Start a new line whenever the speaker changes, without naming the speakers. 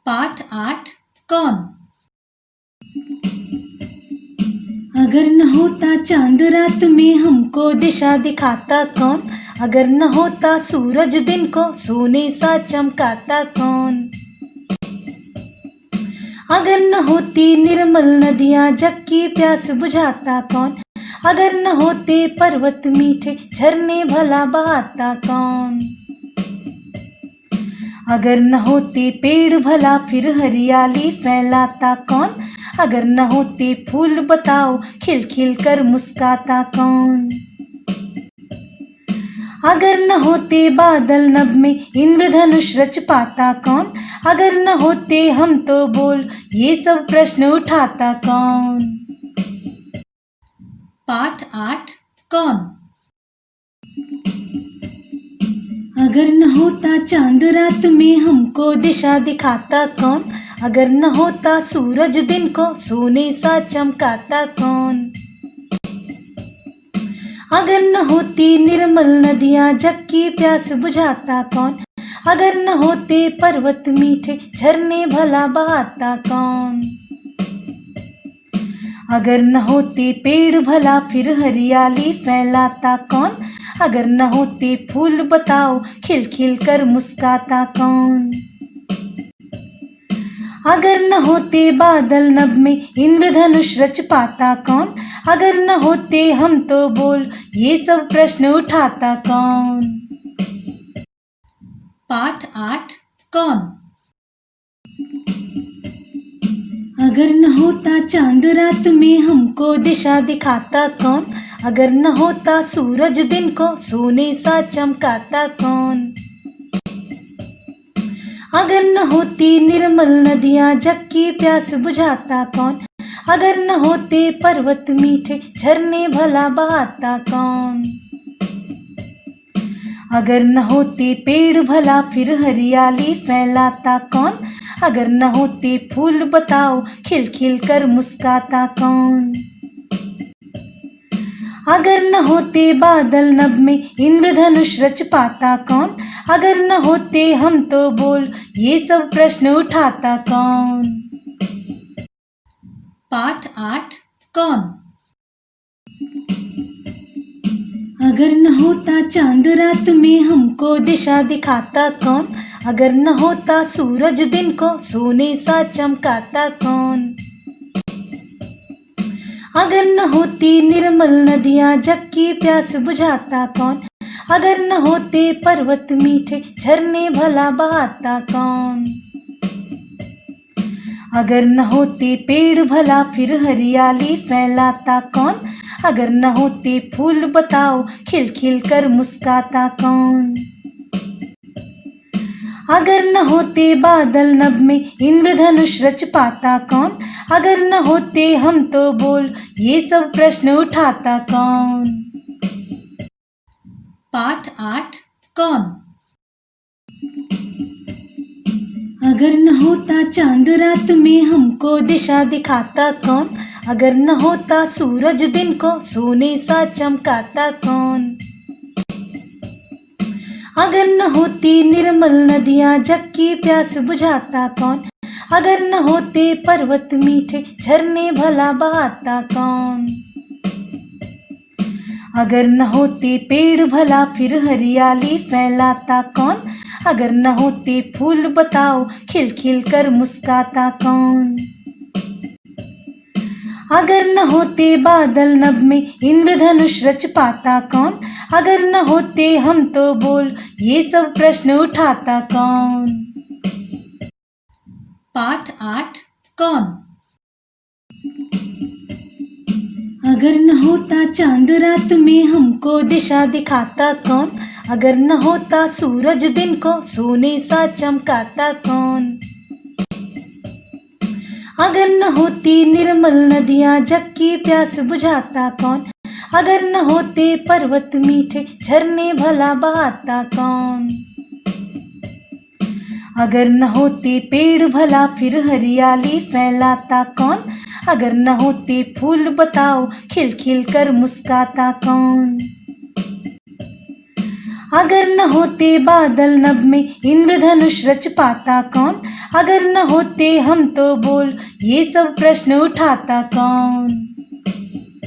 पाठ 8 कौन। अगर न होता चांद रात में हमको दिशा दिखाता कौन, अगर न होता सूरज दिन को सोने सा चमकाता कौन, अगर न होती निर्मल नदियाँ जग की प्यास बुझाता कौन, अगर न होते पर्वत मीठे झरने भला बहाता कौन, अगर न होते पेड़ भला फिर हरियाली फैलाता कौन, अगर न होते फूल बताओ खिल खिल कर मुस्काता कौन, अगर न होते बादल नभ में इंद्रधनुष रच पाता कौन, अगर न होते हम तो बोल ये सब प्रश्न उठाता कौन। पाठ 8 कौन। अगर न होता चांद रात में हमको दिशा दिखाता कौन, अगर न होता सूरज दिन को सोने सा चमकाता कौन, अगर न होती निर्मल नदियाँ जग की प्यास बुझाता कौन, अगर न होते पर्वत मीठे झरने भला बहाता कौन, अगर न होते पेड़ भला फिर हरियाली फैलाता कौन, अगर न होते फूल बताओ खिल खिल कर मुस्काता कौन, अगर न होते बादल नभ में इंद्रधनुष रच पाता कौन, अगर न होते हम तो बोल ये सब प्रश्न उठाता कौन। पाठ 8 कौन। अगर न होता चांद रात में हमको दिशा दिखाता कौन, अगर न होता सूरज दिन को सोने सा चमकाता कौन, अगर न होती निर्मल नदियाँ जग की प्यास बुझाता कौन, अगर न होते पर्वत मीठे झरने भला बहाता कौन, अगर न होते पेड़ भला फिर हरियाली फैलाता कौन, अगर न होते फूल बताओ खिल खिल कर मुस्काता कौन, अगर न होते बादल नभ में इंद्रधनुष रच पाता कौन, अगर न होते हम तो बोल ये सब प्रश्न उठाता कौन। पाठ 8 कौन। अगर न होता चांद रात में हमको दिशा दिखाता कौन, अगर न होता सूरज दिन को सोने सा चमकाता कौन, अगर न होती निर्मल नदियाँ जग की प्यास बुझाता कौन, अगर न होते पर्वत मीठे झरने भला बहाता कौन, अगर न होते पेड़ भला फिर हरियाली फैलाता कौन, अगर न होते फूल बताओ खिल खिल कर मुस्काता कौन, अगर न होते बादल नभ में इंद्रधनुष रच पाता कौन, अगर न होते हम तो बोल ये सब प्रश्न उठाता कौन। पाठ 8 कौन। अगर न होता चांद रात में हमको दिशा दिखाता कौन, अगर न होता सूरज दिन को सोने सा चमकाता कौन, अगर न होती निर्मल नदियाँ जग की प्यास बुझाता कौन, अगर न होते पर्वत मीठे झरने भला बहाता कौन, अगर न होते पेड़ भला फिर हरियाली फैलाता कौन, अगर न होते फूल बताओ खिल खिल कर मुस्काता कौन, अगर न होते बादल नभ में इंद्रधनुष रच पाता कौन, अगर न होते हम तो बोल ये सब प्रश्न उठाता कौन। पाठ 8 कौन। अगर न होता चांद रात में हमको दिशा दिखाता कौन, अगर न होता सूरज दिन को सोने सा चमकाता कौन, अगर न होती निर्मल नदियाँ जग की प्यास बुझाता कौन, अगर न होते पर्वत मीठे झरने भला बहाता कौन, अगर न होते पेड़ भला फिर हरियाली फैलाता कौन, अगर न होते फूल बताओ खिल खिल कर मुस्काता कौन, अगर न होते बादल नभ में इंद्रधनुष रच पाता कौन, अगर न होते हम तो बोल ये सब प्रश्न उठाता कौन।